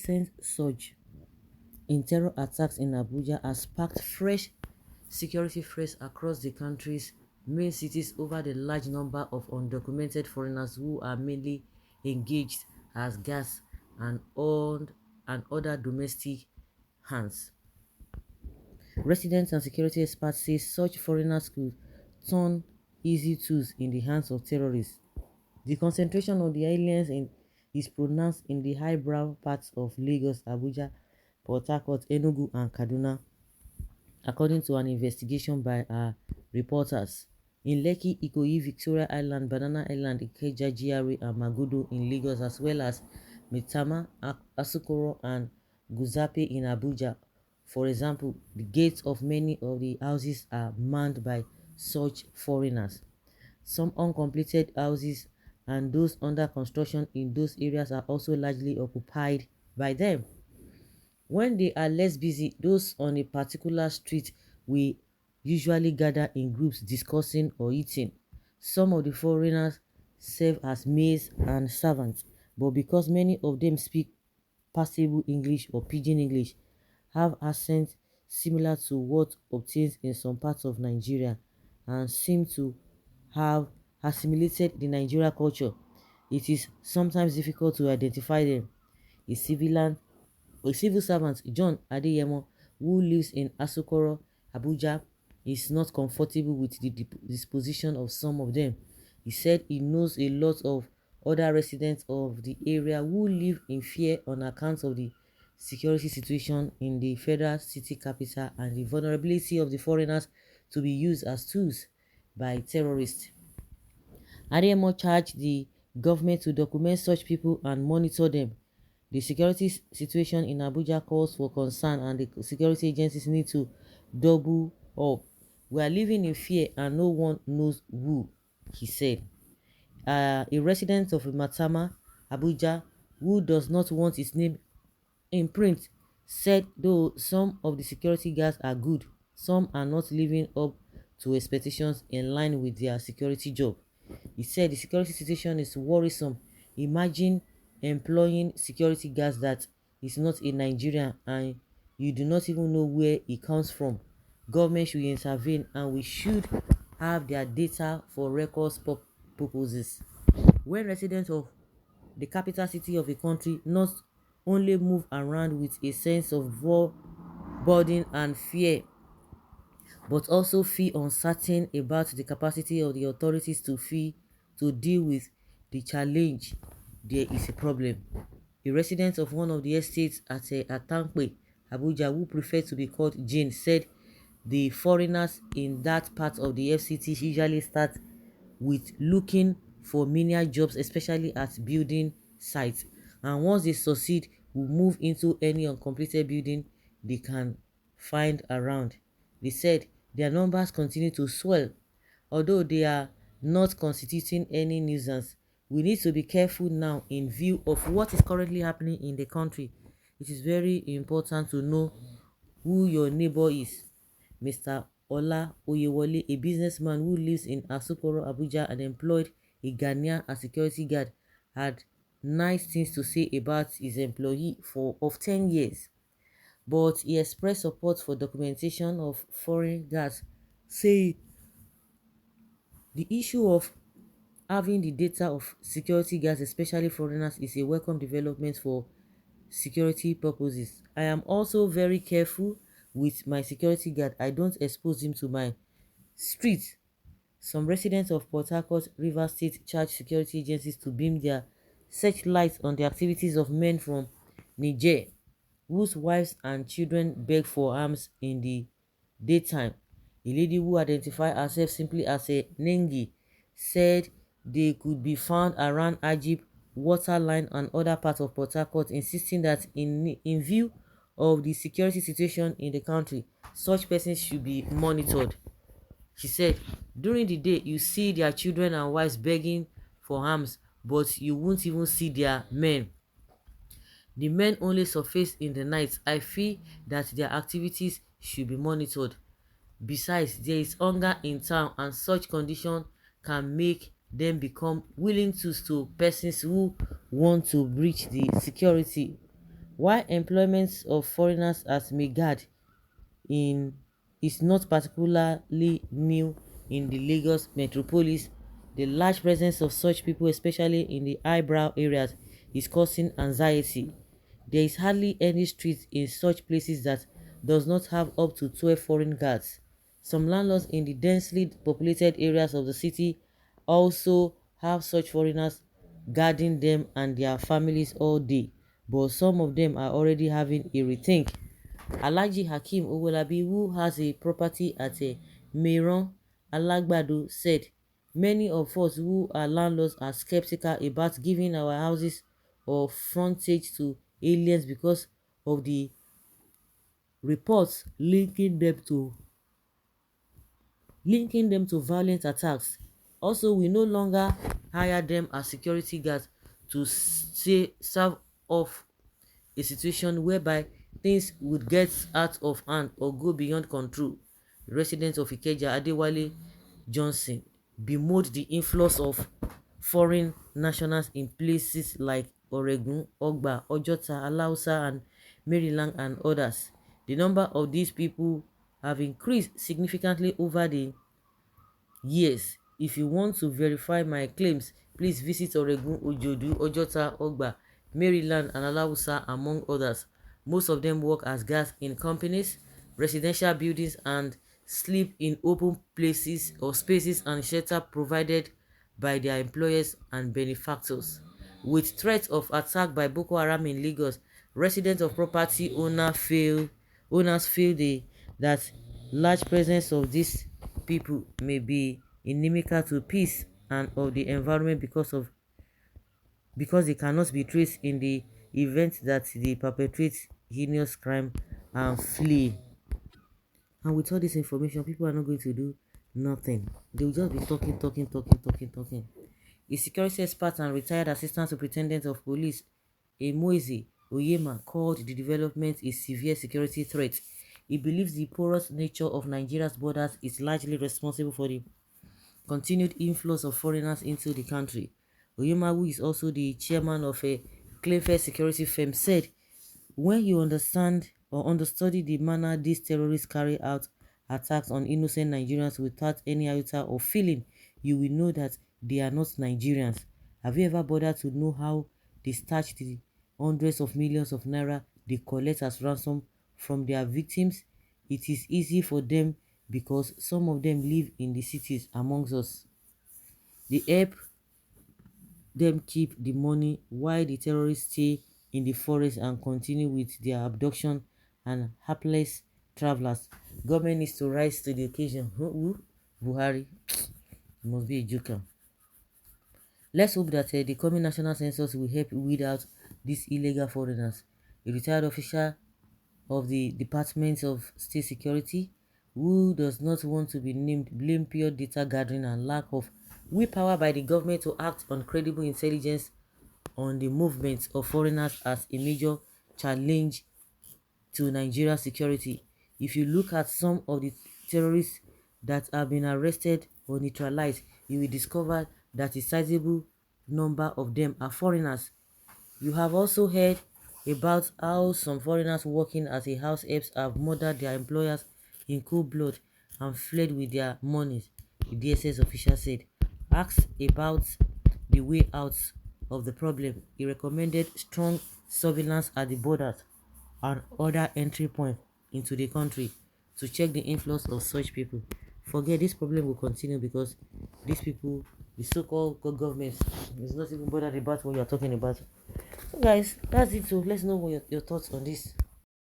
recent surge in terror attacks in Abuja has sparked fresh security threats across the country's main cities over the large number of undocumented foreigners who are mainly engaged as gas and other domestic hands. Residents and security experts say such foreigners could turn easy tools in the hands of terrorists. The concentration of the is pronounced in the highbrow parts of Lagos, Abuja, Port Harcourt, Enugu, and Kaduna, according to an investigation by our reporters. In Lekki, Ikoyi, Victoria Island, Banana Island, Ikeja, GRA, and Magodo in Lagos, as well as Maitama, Asukoro, and Guzape in Abuja. For example, the gates of many of the houses are manned by such foreigners. Some uncompleted houses and those under construction in those areas are also largely occupied by them. When they are less busy, those on a particular street will usually gather in groups discussing or eating. Some of the foreigners serve as maids and servants, but because many of them speak passable English or pidgin English, have accents similar to what obtains in some parts of Nigeria, and seem to have assimilated the Nigeria culture, it is sometimes difficult to identify them. A civil servant, John Adeyemo, who lives in Asokoro, Abuja, is not comfortable with the disposition of some of them. He said he knows a lot of other residents of the area who live in fear on account of the security situation in the federal city capital and the vulnerability of the foreigners to be used as tools by terrorists. Adeyemo charged the government to document such people and monitor them. The security situation in Abuja calls for concern, and the security agencies need to double up. We are living in fear and no one knows who, he said. A resident of Matama, Abuja, who does not want his name in print, said though some of the security guards are good, some are not living up to expectations in line with their security job. He said the security situation is worrisome. Imagine employing security guards that is not a Nigerian and you do not even know where he comes from. Government should intervene and we should have their data for records purposes. When residents of the capital city of a country not only move around with a sense of burden and fear, but also feel uncertain about the capacity of the authorities to deal with the challenge, there is a problem. A resident of one of the estates at Atankwe, Abuja, who preferred to be called Jane, said the foreigners in that part of the FCT usually start with looking for menial jobs, especially at building sites, and once they succeed, will move into any uncompleted building they can find around. They said their numbers continue to swell, although they are not constituting any nuisance. We need to be careful now in view of what is currently happening in the country. It is very important to know who your neighbor is. Mr. Ola Oyewole, a businessman who lives in Asokoro, Abuja, and employed a Ghanaian as security guard, had nice things to say about his employee of 10 years. But he expressed support for documentation of foreign guards, saying the issue of having the data of security guards, especially foreigners, is a welcome development for security purposes. I am also very careful with my security guard. I don't expose him to my street. Some residents of Port Harcourt, Rivers State, charge security agencies to beam their searchlights on the activities of men from Niger, whose wives and children beg for arms in the daytime. A lady who identified herself simply as a Nengi said they could be found around Ajib, Waterline, and other parts of Port Harcourt, insisting that in view of the security situation in the country, such persons should be monitored. She said, during the day, you see their children and wives begging for arms, but you won't even see their men. The men only surface in the night. I feel that their activities should be monitored. Besides, there is hunger in town, and such condition can make them become willing to persons who want to breach the security. While employment of foreigners as Megad in is not particularly new in the Lagos metropolis, the large presence of such people, especially in the highbrow areas, is causing anxiety. There is hardly any street in such places that does not have up to 12 foreign guards. Some landlords in the densely populated areas of the city also have such foreigners guarding them and their families all day, but some of them are already having a rethink. Alhaji Hakeem Owolabi, who has a property at Meiran, Alagbado, said, "Many of us who are landlords are skeptical about giving our houses or frontage to aliens because of the reports linking them to violent attacks. Also, we no longer hire them as security guards to serve off a situation whereby things would get out of hand or go beyond control." Resident of Ikeja, Adewale Johnson, bemoaned the influx of foreign nationals in places like Oregun, Ogba, Ojota, Alausa, and Maryland and others. The number of these people have increased significantly over the years. If you want to verify my claims, please visit Oregun, Ojodu, Ojota, Ogba, Maryland, and Alausa, among others. Most of them work as guards in companies, residential buildings, and sleep in open places or spaces and shelter provided by their employers and benefactors. With threat of attack by Boko Haram in Lagos, residents of property owners feel that large presence of these people may be inimical to peace and of the environment because they cannot be traced in the event that they perpetrate heinous crime and flee. And with all this information, people are not going to do nothing. They will just be talking. A security expert and retired assistant superintendent of police, Emoeze Oyema, called the development a severe security threat. He believes the porous nature of Nigeria's borders is largely responsible for the continued influx of foreigners into the country. Oyema, who is also the chairman of a claim-fair security firm, said, "When you understand or understudy the manner these terrorists carry out attacks on innocent Nigerians without any iota of feeling, you will know that they are not Nigerians. Have you ever bothered to know how they snatch the hundreds of millions of naira they collect as ransom from their victims? It is easy for them because some of them live in the cities amongst us. They help them keep the money while the terrorists stay in the forest and continue with their abduction and hapless travelers. Government needs to rise to the occasion." Who? Buhari. Must be a joker. Let's hope that the coming national census will help weed out these illegal foreigners. A retired official of the Department of State Security, who does not want to be named, blamed pure data gathering and lack of willpower by the government to act on credible intelligence on the movement of foreigners as a major challenge to Nigeria's security. If you look at some of the terrorists that have been arrested or neutralized, you will discover that a sizable number of them are foreigners. You have also heard about how some foreigners working as a house helps have murdered their employers in cold blood and fled with their monies, the DSS official said. Asked about the way out of the problem, he recommended strong surveillance at the borders and other entry points into the country to check the influx of such people. Forget this problem will continue because these people, the so-called government, is not even bothered about what you are talking about. So guys, that's it. So let's know what your thoughts on this.